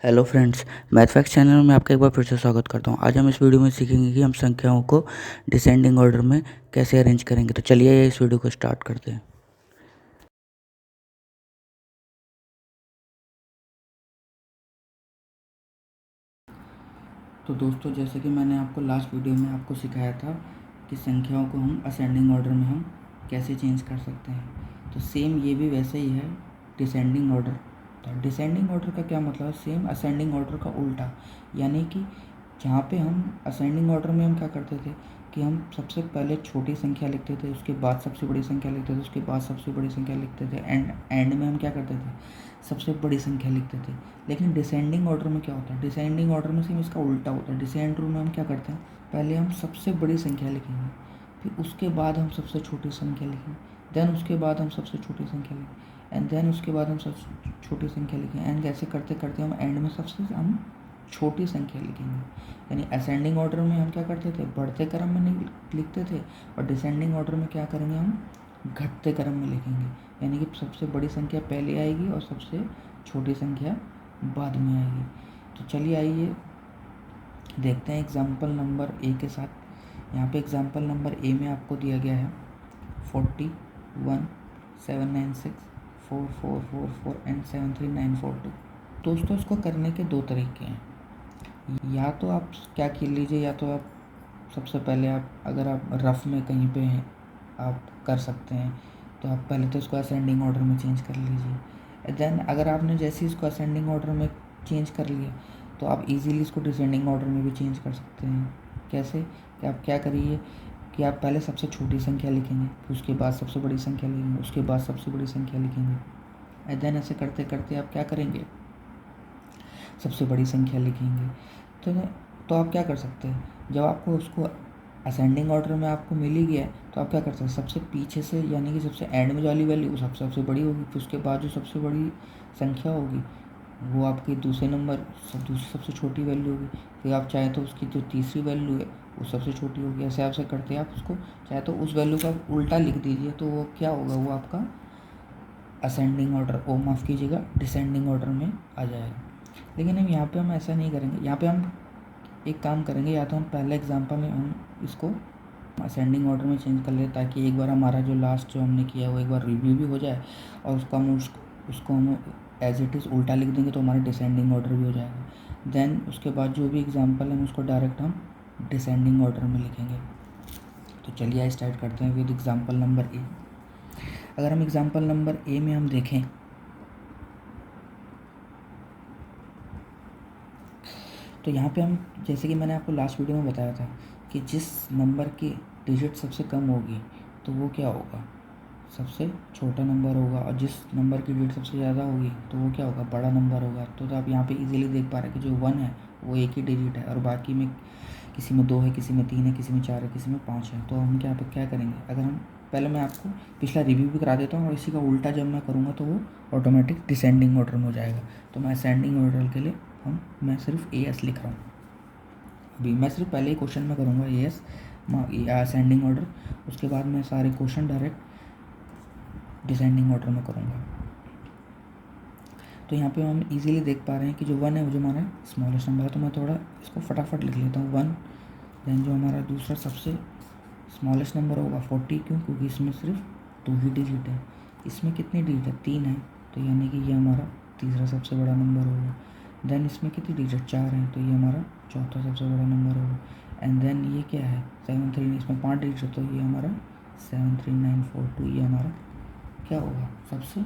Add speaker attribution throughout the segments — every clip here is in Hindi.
Speaker 1: Hello friends, math fact channel में आपका एक बार फिर से स्वागत करता हूँ। आज हम इस वीडियो में सीखेंगे कि हम संख्याओं को डिसेंडिंग ऑर्डर में कैसे अरेंज करेंगे। तो चलिए इस वीडियो को स्टार्ट करते हैं। तो दोस्तों, जैसे कि मैंने आपको लास्ट वीडियो में आपको सिखाया था कि संख्याओं को हम असेंडिंग ऑर्डर में हम कैसे चेंज कर सकते हैं, तो सेम ये भी वैसे ही है डिसेंडिंग ऑर्डर। तो डिसेंडिंग ऑर्डर का क्या मतलब है? सेम असेंडिंग ऑर्डर का उल्टा। यानी कि जहाँ पे हम असेंडिंग ऑर्डर में हम क्या करते थे कि हम सबसे पहले छोटी संख्या लिखते थे, उसके बाद सबसे बड़ी संख्या लिखते थे, उसके बाद सबसे बड़ी संख्या लिखते थे, एंड में हम क्या करते थे, सबसे बड़ी संख्या लिखते थे। लेकिन डिसेंडिंग ऑर्डर में क्या होता है? डिसेंडिंग ऑर्डर में सेम इसका उल्टा होता है। डिसेंडिंग ऑर्डर में हम क्या करते हैं, पहले हम सबसे बड़ी संख्या लिखेंगे, फिर उसके बाद हम सबसे छोटी संख्या लिखेंगे, देन उसके बाद हम सबसे छोटी संख्या लिखेंगे, एंड देन उसके बाद हम सबसे छोटी संख्या लिखेंगे, एंड ऐसे करते करते हम एंड में सबसे हम छोटी संख्या लिखेंगे। यानी असेंडिंग ऑर्डर में हम क्या करते थे, बढ़ते क्रम में नहीं लिखते थे, और डिसेंडिंग ऑर्डर में क्या करेंगे, हम घटते क्रम में लिखेंगे। यानी कि सबसे बड़ी संख्या पहले आएगी और सबसे छोटी संख्या बाद में आएगी। तो चलिए आइए देखते हैं एग्जाम्पल नंबर ए के साथ। यहाँ पे एग्जाम्पल नंबर ए में आपको दिया गया है 41,796,4444 एंड 73942। दोस्तों, इसको करने के दो तरीके हैं। या तो आप क्या कर लीजिए, या तो आप सबसे पहले अगर आप रफ़ में कहीं पे हैं आप कर सकते हैं, तो आप पहले तो इसको असेंडिंग ऑर्डर में चेंज कर लीजिए। देन अगर आपने जैसे ही इसको असेंडिंग ऑर्डर में चेंज कर लिया, तो आप इजीली इसको डिसेंडिंग ऑर्डर में भी चेंज कर सकते हैं। कैसे? कि आप क्या करिए कि आप पहले सबसे छोटी संख्या लिखेंगे, फिर उसके बाद सबसे बड़ी संख्या लिखेंगे, उसके बाद सबसे बड़ी संख्या लिखेंगे, एंड देन ऐसे करते करते आप क्या करेंगे, सबसे बड़ी संख्या लिखेंगे। तो आप क्या कर सकते हैं, जब आपको उसको असेंडिंग ऑर्डर में आपको मिल ही गया है, तो आप क्या कर सकते हैं, सबसे पीछे से यानी कि सबसे एंड में जो वाली वैल्यू वो सबसे बड़ी होगी, फिर उसके बाद जो सबसे बड़ी संख्या होगी वो आपकी दूसरे नंबर दूसरी सबसे छोटी वैल्यू होगी, फिर आप चाहे तो उसकी जो तीसरी वैल्यू है वो सबसे छोटी होगी। ऐसे आपसे करते आप उसको चाहे तो उस वैल्यू का उल्टा लिख दीजिए, तो वो क्या होगा, वो आपका असेंडिंग ऑर्डर, ओ माफ़ कीजिएगा, डिसेंडिंग ऑर्डर में आ जाएगा। लेकिन यहाँ पे हम ऐसा नहीं करेंगे। यहाँ पे हम एक काम करेंगे, या तो हम पहले एग्जांपल में हम इसको असेंडिंग ऑर्डर में चेंज कर ले, ताकि एक बार हमारा जो लास्ट जो हमने किया वो एक बार रिव्यू भी हो जाए, और उसको हम एज इट इज़ उल्टा लिख देंगे, तो हमारा डिसेंडिंग ऑर्डर भी हो जाएगा। देन उसके बाद जो भी एग्जांपल है उसको डायरेक्ट हम डिसेंडिंग ऑर्डर में लिखेंगे। तो चलिए स्टार्ट करते हैं विद एग्जांपल नंबर ए। अगर हम एग्जांपल नंबर ए में हम देखें, तो यहाँ पे हम जैसे कि मैंने आपको लास्ट वीडियो में बताया था कि जिस नंबर की डिजिट सबसे कम होगी तो वो क्या होगा, सबसे छोटा नंबर होगा, और जिस नंबर की डिजिट सबसे ज़्यादा होगी तो वो क्या होगा, बड़ा नंबर होगा। तो आप यहाँ पे इजीली देख पा रहे हैं कि जो 1 है वो एक ही डिजिट है, और बाकी में किसी में 2 है, किसी में 3 है, किसी में 4 है, किसी में 5 है। तो हम यहाँ पे क्या करेंगे, अगर हम पहले मैं आपको पिछला रिव्यू भी करा देता हूँ, और इसी का उल्टा जब मैं करूँगा तो वो ऑटोमेटिक डिसेंडिंग ऑर्डर में हो जाएगा। तो मैं असेंडिंग ऑर्डर के लिए मैं सिर्फ AS लिख रहा हूँ। अभी मैं सिर्फ पहले ही क्वेश्चन में करूँगा AS असेंडिंग ऑर्डर, उसके बाद मैं सारे क्वेश्चन डायरेक्ट डिसेंडिंग ऑर्डर में करूँगा। तो यहाँ पे हम इजीली देख पा रहे हैं कि जो 1 है वो जो हमारा स्मॉलेस्ट नंबर है, तो मैं थोड़ा इसको फटाफट लिख लेता हूँ 1। देन जो हमारा दूसरा सबसे स्मॉलेस्ट नंबर होगा 40, क्योंकि इसमें सिर्फ 2 ही डिजिट है। इसमें कितनी डिजिट है, 3 है, तो यानी कि ये हमारा तीसरा सबसे बड़ा नंबर होगा। देन इसमें कितनी डिजिट, 4 है, तो ये हमारा चौथा सबसे बड़ा नंबर होगा। एंड देन ये क्या है, 73, इसमें 5 डिजिट है, तो ये हमारा 73942, ये हमारा क्या होगा, सबसे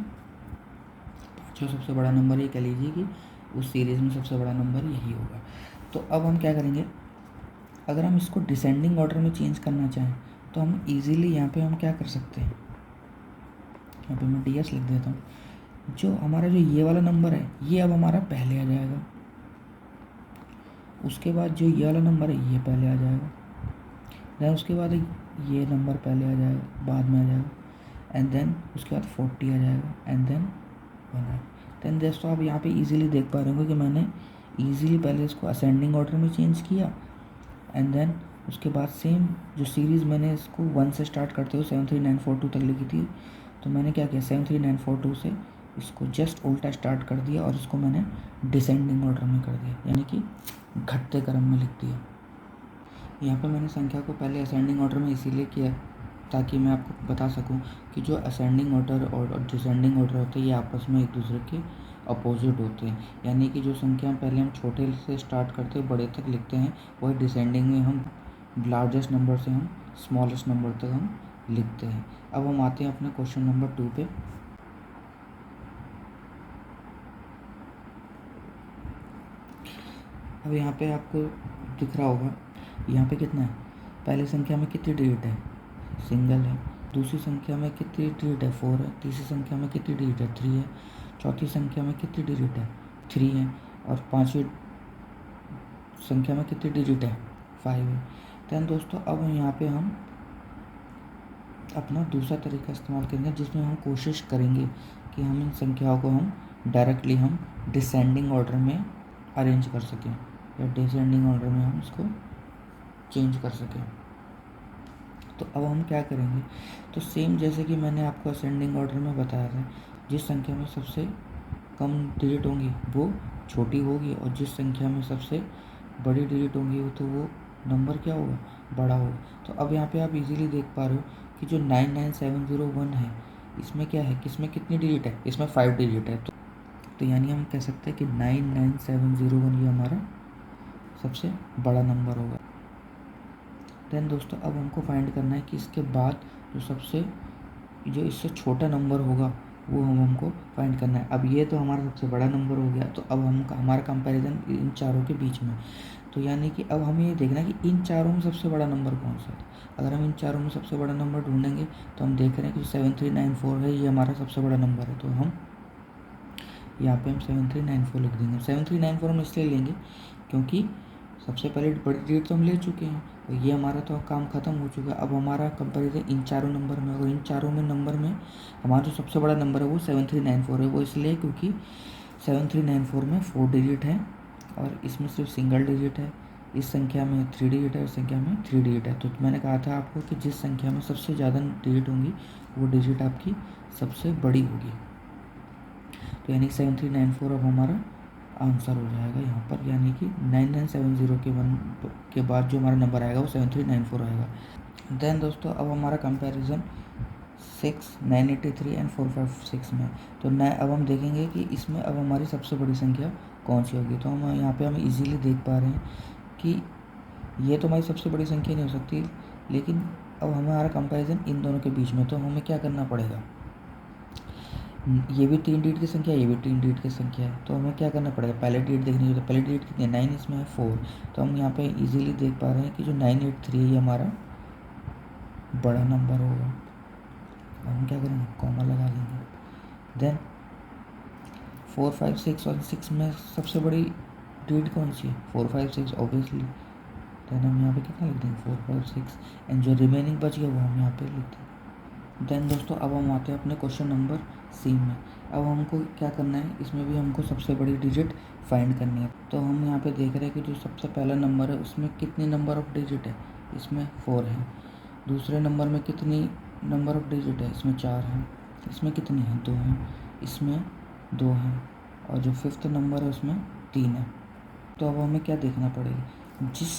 Speaker 1: पाँचवा सबसे बड़ा नंबर। ये कह लीजिए कि उस सीरीज़ में सबसे बड़ा नंबर यही होगा। तो अब हम क्या करेंगे, अगर हम इसको डिसेंडिंग ऑर्डर में चेंज करना चाहें तो हम इजीली यहाँ पे हम क्या कर सकते हैं, यहाँ पे मैं DS लिख देता हूँ। जो हमारा जो ये वाला नंबर है ये अब हमारा पहले आ जाएगा, उसके बाद जो ये वाला नंबर है ये पहले आ जाएगा, देन उसके बाद ये नंबर पहले आ जाएगा, बाद में आ जाएगा, एंड देन उसके बाद 40 आ जाएगा, एंड देन 1 देन दोस्तों आप यहाँ पे इजीली देख पा रहे होंगे कि मैंने इजीली पहले इसको असेंडिंग ऑर्डर में चेंज किया, एंड देन उसके बाद सेम जो सीरीज़ मैंने इसको 1 से स्टार्ट करते हुए 73942 तक लिखी थी, तो मैंने क्या किया, 73942 से इसको जस्ट उल्टा स्टार्ट कर दिया और इसको मैंने डिसेंडिंग ऑर्डर में कर दिया, यानी कि घटते क्रम में लिख दिया। यहाँ पे मैंने संख्या को पहले असेंडिंग ऑर्डर में इसीलिए किया ताकि मैं आपको बता सकूं कि जो असेंडिंग ऑर्डर और डिसेंडिंग ऑर्डर होते हैं ये आपस में एक दूसरे के अपोजिट होते हैं, यानी कि जो संख्या पहले हम छोटे से स्टार्ट करते हैं बड़े तक लिखते हैं, वही डिसेंडिंग में हम लार्जेस्ट नंबर से हम स्मॉलेस्ट नंबर तक हम लिखते हैं। अब हम आते हैं अपने क्वेश्चन नंबर 2 पे। अब यहाँ पे आपको दिख रहा होगा, यहाँ पे कितना है, पहली संख्या में कितनी डिजिट है, सिंगल है। दूसरी संख्या में कितनी डिजिट है, 4 है। तीसरी संख्या में कितनी डिजिट है, 3 है। चौथी संख्या में कितनी डिजिट है, 3 है। और पांचवी संख्या में कितनी डिजिट है, 5 है। देन दोस्तों अब यहाँ पे हम अपना दूसरा तरीका इस्तेमाल करेंगे जिसमें हम कोशिश करेंगे कि हम इन संख्याओं को हम डायरेक्टली हम डिसेंडिंग ऑर्डर में अरेंज कर सकें या डिसेंडिंग ऑर्डर में हम इसको चेंज कर सकें। तो अब हम क्या करेंगे, तो सेम जैसे कि मैंने आपको असेंडिंग ऑर्डर में बताया था, जिस संख्या में सबसे कम डिजिट होंगी वो छोटी होगी और जिस संख्या में सबसे बड़ी डिजिट होंगी तो वो नंबर क्या होगा, बड़ा होगा। तो अब यहाँ पे आप इजीली देख पा रहे हो कि जो 99701 है इसमें क्या है, किसमें कितनी डिजिट है, इसमें 5 डिजिट है। तो यानी हम कह सकते हैं कि 99701 ये हमारा सबसे बड़ा नंबर होगा। देन दोस्तों अब हमको फाइंड करना है कि इसके बाद जो इससे छोटा नंबर होगा वो हमको फाइंड करना है। अब ये तो हमारा सबसे बड़ा नंबर हो गया, तो अब हम हमारा कंपैरिजन इन चारों के बीच में, तो यानी कि अब हमें ये देखना है कि इन चारों में सबसे बड़ा नंबर कौन सा है। अगर हम इन चारों में सबसे बड़ा नंबर ढूंढेंगे तो हम देख रहे हैं कि 7394 है, ये हमारा सबसे बड़ा नंबर है। तो हम यहाँ पे हम 7394 लिख देंगे। 7394 हम इसलिए लेंगे क्योंकि सबसे पहले बड़ी डिजिट तो हम ले चुके हैं और ये हमारा तो काम ख़त्म हो चुका है। अब हमारा कंपैरिजन इन चारों नंबर में, और इन चारों में नंबर में हमारा जो सबसे बड़ा नंबर है वो 7394 है। वो इसलिए क्योंकि 7394 में 4 डिजिट है और इसमें सिर्फ सिंगल डिजिट है। इस संख्या में 3 डिजिट है, इस संख्या में 3 डिजिट है। तो मैंने कहा था आपको कि जिस संख्या में सबसे ज़्यादा डिजिट होंगी वो डिजिट आपकी सबसे बड़ी होगी। तो यानी 7394 अब हमारा आंसर हो जाएगा यहाँ पर, यानी कि 9970 के बाद जो हमारा नंबर आएगा वो 7394 आएगा। देन दोस्तों अब हमारा कंपैरिजन 6, 983 एंड 456 में। तो अब हम देखेंगे कि इसमें अब हमारी सबसे बड़ी संख्या कौन सी होगी। तो हम यहाँ पे हम इजीली देख पा रहे हैं कि ये तो हमारी सबसे बड़ी संख्या नहीं हो सकती, लेकिन अब हमारा कंपैरिजन इन दोनों के बीच में, तो हमें क्या करना पड़ेगा, ये भी 3 डिजिट की संख्या है, ये भी 3 डिजिट की संख्या है। तो हमें क्या करना पड़ेगा, पहले डिजिट देखनी है। तो पहले डिजिट कितनी है, 9, इसमें है 4। तो हम यहाँ पे इजीली देख पा रहे हैं कि जो 983 है ये हमारा बड़ा नंबर होगा। हम क्या करेंगे, कॉमा लगा लेंगे। देन 4, 5, 6 और 6 में सबसे बड़ी डिजिट कौन सी है, 4, 5, 6 ऑब्वियसली। देन हम यहाँ पे कितना लिख देंगे, 4, 5, 6 एंड जो रिमेनिंग बच गया वो हम यहाँ पे लिख देंगे। देन दोस्तों अब हम आते हैं अपने क्वेश्चन नंबर सी में। अब हमको क्या करना है, इसमें भी हमको सबसे बड़ी डिजिट फाइंड करनी है। तो हम यहाँ पे देख रहे हैं कि जो सबसे पहला नंबर है उसमें कितनी नंबर ऑफ डिजिट है, इसमें 4 है। दूसरे नंबर में कितनी नंबर ऑफ डिजिट है, इसमें 4 है। इसमें कितनी है, 2 है। इसमें 2 है। और जो 5th नंबर है उसमें 3 है। तो अब हमें क्या देखना पड़ेगा, जिस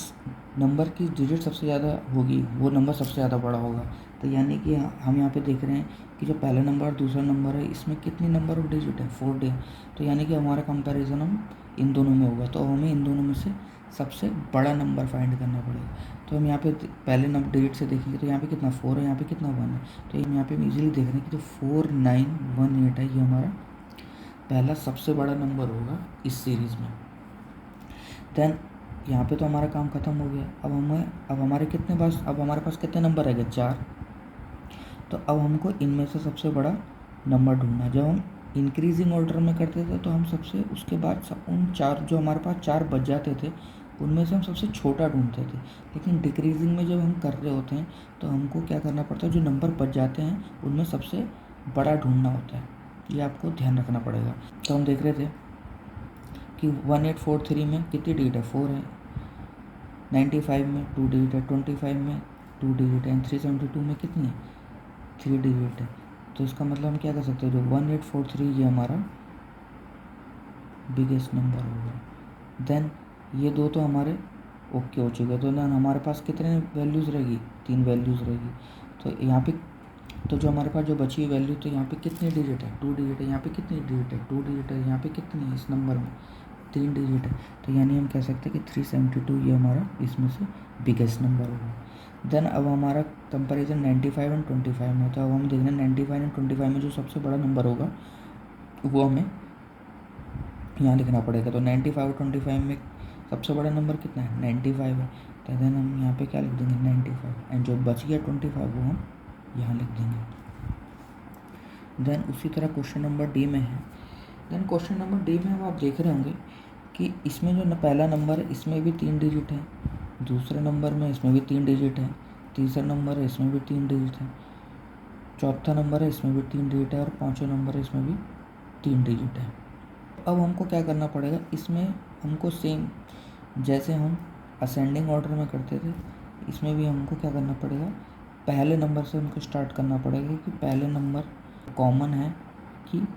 Speaker 1: नंबर की डिजिट सबसे ज़्यादा होगी वो नंबर सबसे ज़्यादा बड़ा होगा। तो यानी कि हम यहाँ पे देख रहे हैं कि जो पहला नंबर और दूसरा नंबर है इसमें कितनी नंबर ऑफ डिजिट है, 4 है। तो यानी कि हमारा कंपैरिजन हम इन दोनों में होगा, तो हमें इन दोनों में से सबसे बड़ा नंबर फाइंड करना पड़ेगा। तो हम यहाँ पे पहले नंबर डिजिट से देखेंगे तो यहाँ पे कितना 4 है, यहाँ पे कितना 1 है। तो हम यहाँ पे इजीली देख रहे हैं कि जो 4918 है ये हमारा पहला सबसे बड़ा नंबर होगा इस सीरीज़ में। देन यहाँ पे तो हमारा काम ख़त्म हो गया। अब हमारे पास कितने नंबर रह गए, 4। तो अब हमको इनमें से सबसे बड़ा नंबर ढूंढना है। जब हम इंक्रीजिंग ऑर्डर में करते थे तो हम सबसे उसके बाद उन 4 जो हमारे पास 4 बच जाते थे उनमें से हम सबसे छोटा ढूंढते थे। लेकिन डिक्रीजिंग में जब हम कर रहे होते हैं तो हमको क्या करना पड़ता है, जो नंबर बच जाते हैं उनमें सबसे बड़ा ढूंढना होता है। ये आपको ध्यान रखना पड़ेगा। तो हम देख रहे थे कि 1843 में कितनी डिजिट है, 4 है। 95 में 2 डिजिट है। 25 में 2 डिजिट है। 372 में कितनी है, 3 डिजिट है। तो इसका मतलब हम क्या कर सकते हैं, जो 1843 ये हमारा बिगेस्ट नंबर होगा। देन ये दो तो हमारे ओके हो चुके, तो देन हमारे पास कितने वैल्यूज़ रहेगी, 3 वैल्यूज़ रहेगी। तो यहाँ पे तो जो हमारे पास जो बची हुई वैल्यू, तो यहाँ पे कितनी डिजिट है, 2 डिजिट है। यहाँ पे कितनी डिजिट है, 2 डिजिट है। यहाँ पे कितनी है इस नंबर में, 3 डिजिट है। तो यानी हम कह सकते हैं कि 372 ये हमारा इसमें से बिगेस्ट नंबर होगा। देन अब हमारा कंपैरिजन 95 एंड 25 में, तो अब हम देख रहे हैं 95 एंड 25 में जो सबसे बड़ा नंबर होगा वो हमें यहाँ लिखना पड़ेगा। तो 95 और 25 में सबसे बड़ा नंबर कितना है, 95 है। तो देन हम यहाँ पे क्या लिख देंगे, 95, एंड जो बच गया 25 वो हम यहाँ लिख देंगे। देन उसी तरह क्वेश्चन नंबर डी में है। देन क्वेश्चन नंबर डी में अब आप देख रहे होंगे कि इसमें जो पहला नंबर है इसमें भी 3 डिजिट है, दूसरे नंबर में इसमें भी 3 डिजिट है, तीसरा नंबर है इसमें भी 3 डिजिट है, चौथा नंबर है इसमें भी 3 डिजिट है, और पाँचवा नंबर है इसमें भी 3 डिजिट है। अब हमको क्या करना पड़ेगा, इसमें हमको सेम जैसे हम असेंडिंग ऑर्डर में करते थे, इसमें भी हमको क्या करना पड़ेगा, पहले नंबर से हमको स्टार्ट करना पड़ेगा कि पहले नंबर कॉमन है कि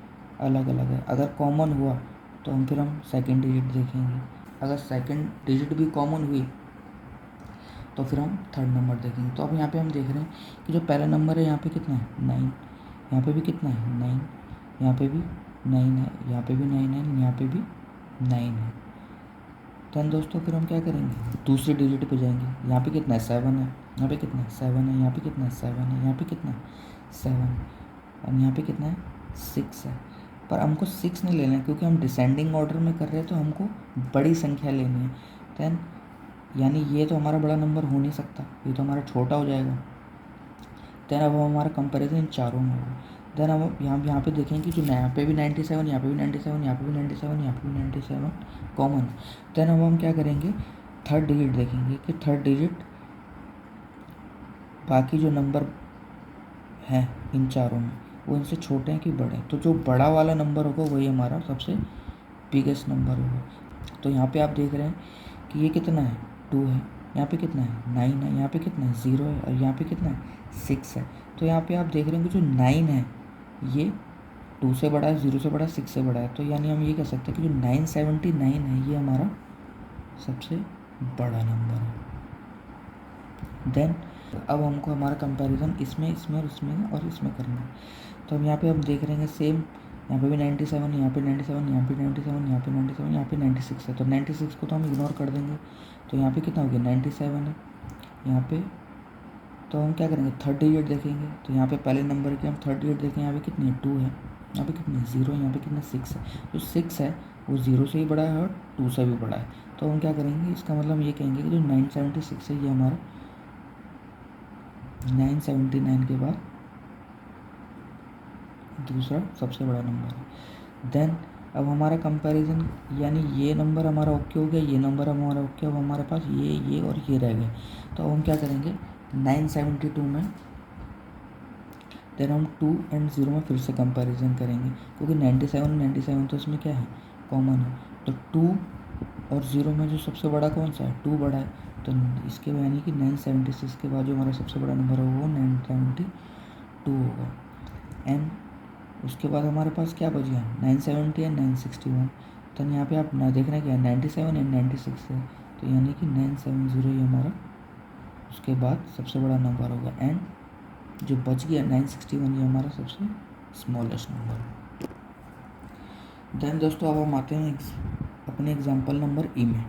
Speaker 1: अलग अलग है। अगर कॉमन हुआ तो फिर हम सेकंड डिजिट देखेंगे, अगर सेकंड डिजिट भी कॉमन हुई तो फिर हम थर्ड नंबर देखेंगे। तो अब यहाँ पे हम देख रहे हैं कि जो पहला नंबर है यहाँ पे कितना है, 9, यहाँ पे भी कितना है 9, यहाँ पे भी 9 है, यहाँ पे भी 9 है, यहाँ पे भी 9 है। देन दोस्तों फिर हम क्या करेंगे, दूसरे डिजिट पे जाएंगे। यहाँ पे कितना है 7 है, यहाँ पे कितना है 7 है, यहाँ पे कितना है 7 है, यहाँ पे कितना है 7, और यहाँ पे कितना है 6 है। पर हमको 6 नहीं लेना है क्योंकि हम डिसेंडिंग ऑर्डर में कर रहे हैं, तो हमको बड़ी संख्या लेनी है। देन यानी ये तो हमारा बड़ा नंबर हो नहीं सकता, ये तो हमारा छोटा हो जाएगा। देन अब हमारा कंपैरिजन इन चारों में होगा। देन हम यहाँ पे देखेंगे कि जो यहाँ पे भी 97, यहाँ पे भी 97, यहाँ पे भी 97, यहाँ पे भी 97 कॉमन है। देन अब हम क्या करेंगे, थर्ड डिजिट देखेंगे कि थर्ड डिजिट बाकी जो नंबर हैं इन चारों में वो इनसे छोटे हैं कि बड़े हैं। तो जो बड़ा वाला नंबर होगा वही हमारा सबसे बिगेस्ट नंबर होगा। तो यहाँ पे आप देख रहे हैं कि ये कितना है 2 है, यहाँ पे कितना है 9 है, यहाँ पे कितना है 0 है, और यहाँ पे कितना है 6 है। तो यहाँ पे आप देख रहे हैं कि जो 9 है ये 2 से बड़ा है, 0 से बड़ा है, 6 से बड़ा है। तो यानी हम ये कह सकते हैं कि जो 979 है ये हमारा सबसे बड़ा नंबर है। देन अब हमको हमारा कंपैरिजन इसमें और इसमें करना है। तो हम यहाँ पे देख रहे हैं सेम, यहाँ पे भी 97, यहाँ पे 97, यहाँ पे 97, यहाँ पे 97, यहाँ पे 96 है। तो 96 को तो हम इग्नोर कर देंगे। तो यहाँ पे कितना हो गया 97 है यहाँ पे। तो हम क्या करेंगे, थर्ड डिजिट देखेंगे। तो यहाँ पे पहले नंबर की हम थर्ड डिजिट देखें, यहाँ पे कितनी है 2 है, यहाँ पे कितनी है 0 है, यहाँ पे कितना 6 है। जो 6 है वो 0 से ही बड़ा है और 2 से भी बड़ा है। तो हम क्या करेंगे, इसका मतलब ये कहेंगे कि जो 976 है ये हमारा 979 के बाद दूसरा सबसे बड़ा नंबर है। देन अब हमारा कंपैरिजन यानी ये नंबर हमारा ओके हो गया, ये नंबर हमारा ओके, अब हमारे पास ये और ये रह गए। तो अब हम क्या करेंगे 972 में, देन हम 2 एंड 0 में फिर से कंपैरिजन करेंगे क्योंकि 97 तो इसमें क्या है कॉमन है। तो 2 और 0 में जो सबसे बड़ा कौन सा है, 2 बड़ा है। तो इसके यानी कि 976 के बाद जो हमारा सबसे बड़ा नंबर होगा वो 972 होगा। एंड उसके बाद हमारे पास क्या बच गया 970 एंड 961। तो यहाँ पे आप ना देखना क्या 97 एंड 96 है। तो यानी कि 970 ये हमारा उसके बाद सबसे बड़ा नंबर होगा। एंड जो बच गया 961 ये हमारा सबसे स्मॉलेस्ट नंबर है। देन दोस्तों अब हम आते हैं अपने एग्जाम्पल नंबर ई में।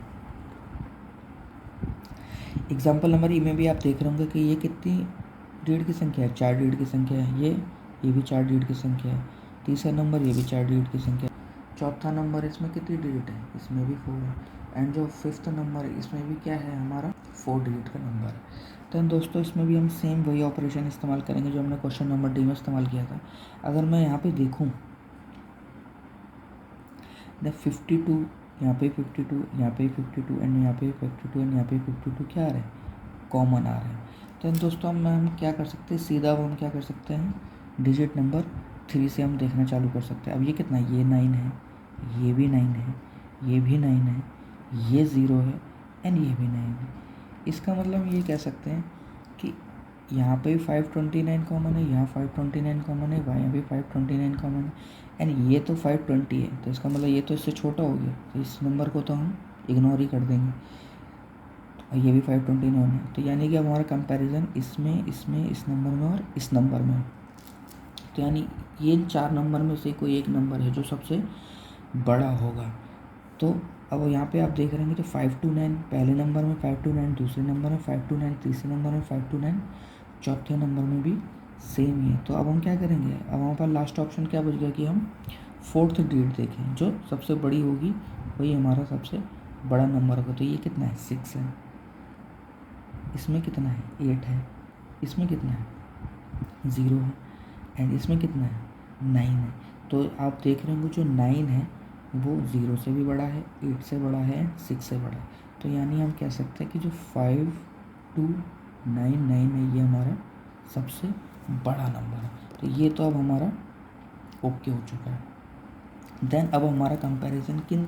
Speaker 1: एग्जाम्पल नंबर ई में भी आप देख रहे होंगे कि ये कितनी डिजिट की संख्या है, 4 डिजिट की संख्या है। ये भी 4 डिजिट की संख्या है। तीसरा नंबर ये भी 4 डिजिट की संख्या है। चौथा नंबर इसमें कितनी डिजिट है, इसमें भी 4 है। एंड जो फिफ्थ नंबर है इसमें भी क्या है हमारा 4 डिजिट का नंबर है। तो दोस्तों इसमें भी हम सेम वही ऑपरेशन इस्तेमाल करेंगे जो हमने क्वेश्चन नंबर डी में इस्तेमाल किया था। अगर मैं यहाँ पे देखूँ 52, यहाँ पे 52, यहाँ पे 52 एंड यहाँ पे 52 एंड यहाँ पे 52 क्या आ रहे हैं कॉमन आ रहे हैं। तो दोस्तों हम क्या कर सकते हैं, सीधा हम क्या कर सकते हैं डिजिट नंबर 3 से हम देखना चालू कर सकते हैं। अब ये कितना है, ये 9 है, ये भी 9 है, ये भी 9 है, ये 0 है एंड ये भी 9 है। इसका मतलब ये कह सकते हैं कि यहाँ पे भी 529 कॉमन है, यहाँ 529 कॉमन है, यहाँ भी 529 कॉमन है, एंड ये तो 520 है, तो इसका मतलब ये तो इससे छोटा हो गया, तो इस नंबर को तो हम इग्नोर ही कर देंगे। और ये भी 529 है, तो यानी कि अब हमारा कंपैरिजन इसमें, इस नंबर में और इस नंबर में। तो यानी ये 4 नंबर में से कोई एक नंबर है जो सबसे बड़ा होगा। तो अब यहाँ पे आप देख रहे हैं तो 529 पहले नंबर में, 529 दूसरे नंबर में, 529 तीसरे नंबर में, 529 चौथे नंबर में भी सेम ही है। तो अब हम क्या करेंगे, अब हमारे पास लास्ट ऑप्शन क्या बच गया कि हम फोर्थ डिजिट देखें, जो सबसे बड़ी होगी वही हमारा सबसे बड़ा नंबर होगा। तो ये कितना है, 6 है, इसमें कितना है, 8 है, इसमें कितना है, 0 है, एंड इसमें कितना है, 9 है। तो आप देख रहे होंगे जो 9 है वो 0 से भी बड़ा है, 8 से बड़ा है, 6 से बड़ा है। तो यानी हम कह सकते हैं कि जो 5299 है ये हमारा सबसे बड़ा नंबर है। तो ये तो अब हमारा ओके हो चुका है। देन अब हमारा कंपैरिजन किन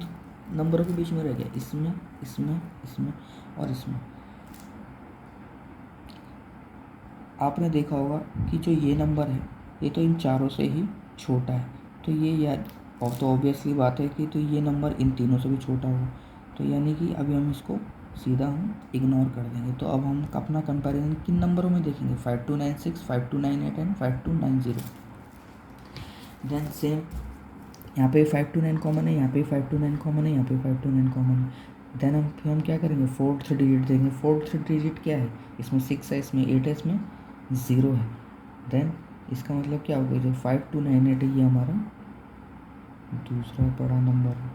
Speaker 1: नंबरों के बीच में रह गया, इसमें, इसमें, इसमें और इसमें। आपने देखा होगा कि जो ये नंबर है ये तो इन चारों से ही छोटा है, तो ये याद, और तो ऑब्वियसली बात है कि तो ये नंबर इन तीनों से भी छोटा होगा। तो यानी कि अभी हम इसको सीधा हम इग्नोर कर देंगे। तो अब हम अपना कंपैरिजन किन नंबरों में देखेंगे, 5296, 5298 एंड 5290। देन सेम यहाँ पे 529 कॉमन है, यहाँ पे 529 कॉमन है, यहाँ पे 529 कॉमन है। देन हम क्या करेंगे, फोर्थ डिजिट देंगे। फोर्थ डिजिट क्या है, इसमें 6 है, इसमें 8 है, इसमें 0 है। देन इसका मतलब क्या होगा, जो 5298 है ये हमारा दूसरा बड़ा नंबर है।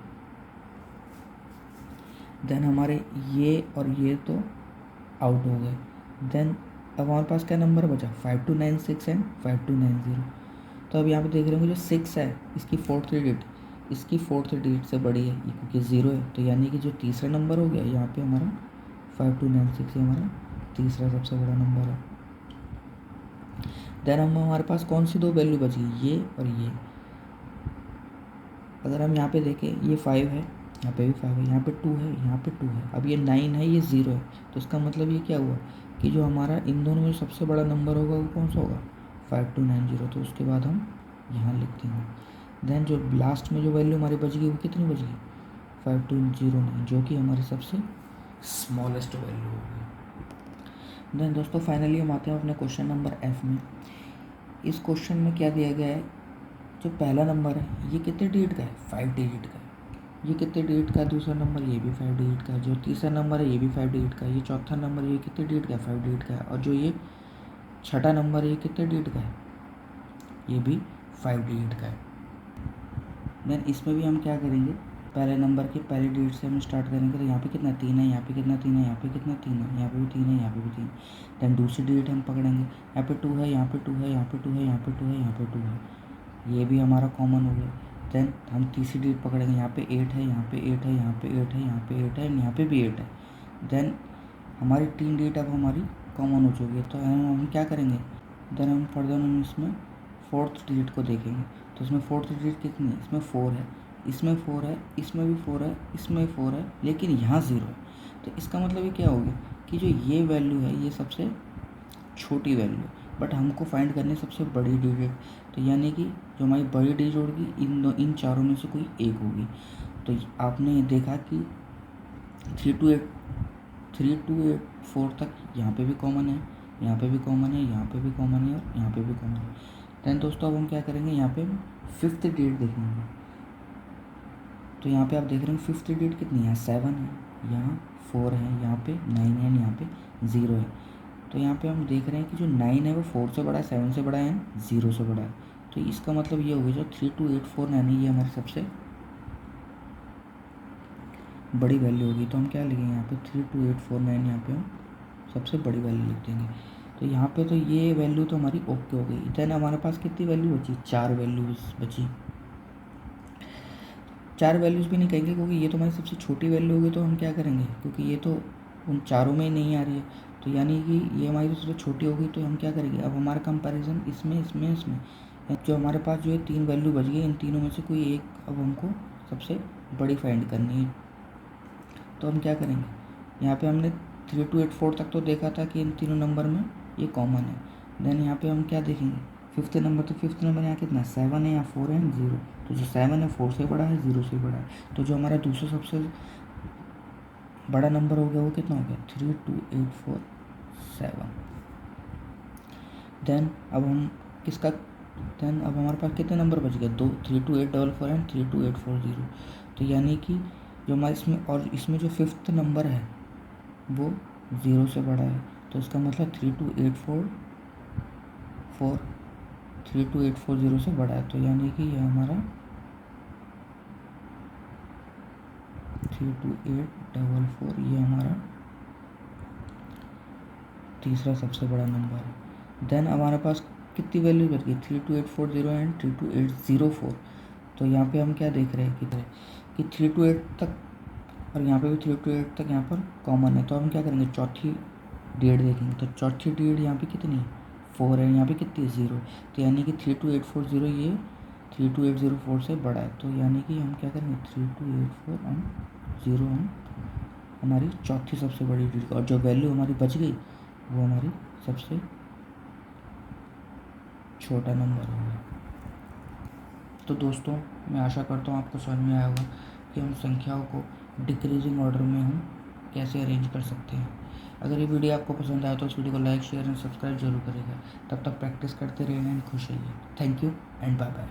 Speaker 1: देन हमारे ये और ये तो आउट हो गए। देन अब हमारे पास क्या नंबर बचा, 5296 एंड 5290। तो अब यहाँ पे देख रहे होंगे जो 6 है इसकी फोर्थ डिजिट, इसकी फोर्थ डिजिट से बड़ी है क्योंकि 0 है। तो यानी कि जो तीसरा नंबर हो गया यहाँ पे हमारा 5296 हमारा तीसरा सबसे बड़ा नंबर है। देन हम हमारे पास कौन सी दो वैल्यू बची, ये और ये। अगर हम यहाँ पे देखें ये 5 है, यहाँ पे भी 5 है, यहाँ पे 2 है, यहाँ पे 2 है, अब ये 9 है, ये 0 है। तो इसका मतलब ये क्या हुआ कि जो हमारा इन दोनों में सबसे बड़ा नंबर होगा वो कौन सा होगा, 5290। तो उसके बाद हम यहाँ लिख देंगे। देन जो लास्ट में जो वैल्यू हमारी बच गई वो कितनी बच गई, 5209, जो कि हमारी सबसे स्मॉलेस्ट वैल्यू होगी। देन दोस्तों फाइनली हम आते हैं अपने क्वेश्चन नंबर एफ में। इस क्वेश्चन में क्या दिया गया है, जो पहला नंबर है ये कितने डिजिट का है, 5 डिजिट का है। ये कितने डिजिट का है, दूसरा नंबर ये भी 5 डिजिट का है। जो तीसरा नंबर है ये भी 5 डिजिट का है। ये चौथा नंबर ये कितने डिजिट का है, 5 डिजिट का है। और जो ये छठा नंबर है ये कितने डिजिट का है, ये भी 5 डिजिट का है। देन इसमें भी हम क्या करेंगे, पहले नंबर के पहले डिजिट से हम स्टार्ट करेंगे। तो यहाँ पे कितना 3 है, यहाँ पे कितना 3 है, यहाँ पे कितना 3 है, यहाँ पे भी 3 है, यहाँ पे भी 3। देन दूसरी डिजिट हम पकड़ेंगे, यहाँ पे 2 है, यहाँ पे 2 है, यहाँ पे 2 है, यहाँ पे 2 है, यहाँ पे 2 है, ये भी हमारा कॉमन हो गया। देन हम तीसरी डिजिट पकड़ेंगे, यहाँ पे 8 है, यहाँ पे 8 है, यहाँ पे 8 है, यहाँ पे 8 है, यहाँ पे भी 8 है। देन हमारी 3 डिजिट अब हमारी कॉमन हो चुकी है। तो हम क्या करेंगे, देन हम फर्दर हम इसमें फोर्थ डिजिट को देखेंगे। तो इसमें फोर्थ डिजिट कितनी है, इसमें 4 है, इसमें 4 है, इसमें भी 4 है, इसमें 4 है, लेकिन यहाँ 0 है। तो इसका मतलब ये क्या हो गया कि जो ये वैल्यू है ये सबसे छोटी वैल्यू है, बट हमको फाइंड करनी सबसे बड़ी डिजिट। तो यानी कि जो हमारी बड़ी डिजिट होगी इन चारों में से कोई एक होगी। तो आपने देखा कि 3 to 4 तक यहाँ पे भी कॉमन है, यहाँ पे भी कॉमन है, यहाँ पे भी कॉमन है और यहाँ पे भी कॉमन है। देन दोस्तों अब हम क्या करेंगे, यहाँ पे फिफ्थ डिजिट देखेंगे। तो यहाँ पे आप देख रहे हैं फिफ्थ डिजिट कितनी है, 7 है, यहाँ 4 है, यहाँ पे 9 है, यहाँ पे 0 है। तो यहाँ पे हम देख रहे हैं कि जो 9 है वो 4 से बड़ा है, 7 से बड़ा है, 0 से बड़ा है। तो इसका मतलब ये होगी जो 32849 ये हमारी सबसे बड़ी वैल्यू होगी। तो हम क्या लिखेंगे यहाँ पे 32849, यहाँ पे हम सबसे बड़ी वैल्यू लिख देंगे। तो यहाँ पे तो ये वैल्यू तो हमारी ओके हो गई। देन हमारे पास कितनी वैल्यू बची, 4 वैल्यूज बची। 4 वैल्यूज़ भी नहीं कहेंगे क्योंकि ये तो हमारी सबसे छोटी वैल्यू होगी। तो हम क्या करेंगे, क्योंकि ये तो उन चारों में ही नहीं आ रही है, तो यानी कि ये हमारी तो सबसे छोटी होगी। तो हम क्या करेंगे, अब हमारा कंपैरिजन इसमें जो हमारे पास जो है 3 वैल्यू बच गई, इन तीनों में से कोई एक अब हमको सबसे बड़ी फाइंड करनी है। तो हम क्या करेंगे, यहाँ पे हमने 3284 तक तो देखा था कि इन तीनों नंबर में ये कॉमन है। देन यहाँ पे हम क्या देखेंगे, फिफ्थ नंबर, तो फिफ्थ नंबर यहाँ कितना 7 है या 4 है 0, तो जो 7 है 4 से बड़ा है 0 से बड़ा है, तो जो हमारा दूसरा सबसे बड़ा नंबर हो गया वो कितना हो गया 32847। देन अब हम किसका, देन अब हमारे पास कितने नंबर बच गए, 2, 32844 एंड 32840। तो यानी कि जो हमारे इसमें, और इसमें जो फिफ्थ नंबर है वो 0 से बड़ा है, तो इसका मतलब 32840 से बड़ा है, तो यानी कि यह हमारा 32844 ये हमारा तीसरा सबसे बड़ा नंबर है। देन हमारे पास कितनी वैल्यू बच गई 32840 एंड 32804। तो यहाँ पे हम क्या देख रहे हैं कि 328 तक और यहाँ पे भी 328 तक यहाँ पर कॉमन है, तो हम क्या करेंगे चौथी डेट देखेंगे, तो चौथी डेट यहाँ पे कितनी है 4 है, यहाँ पे कितनी है 0, तो यानी कि 32840 ये 32804 से बड़ा है, तो यानी कि हम क्या करेंगे 3284 एंड 0 हम हमारी चौथी सबसे बड़ी डेट, और जो वैल्यू हमारी बच गई वो हमारी सबसे छोटा नंबर होगा। तो दोस्तों मैं आशा करता हूँ आपको समझ में आया होगा कि हम संख्याओं को डिक्रीजिंग ऑर्डर में हम कैसे अरेंज कर सकते हैं। अगर ये वीडियो आपको पसंद आया तो इस वीडियो को लाइक शेयर एंड सब्सक्राइब जरूर करेगा। तब तक प्रैक्टिस करते रहिए एंड खुश रहिए। Thank you and bye bye.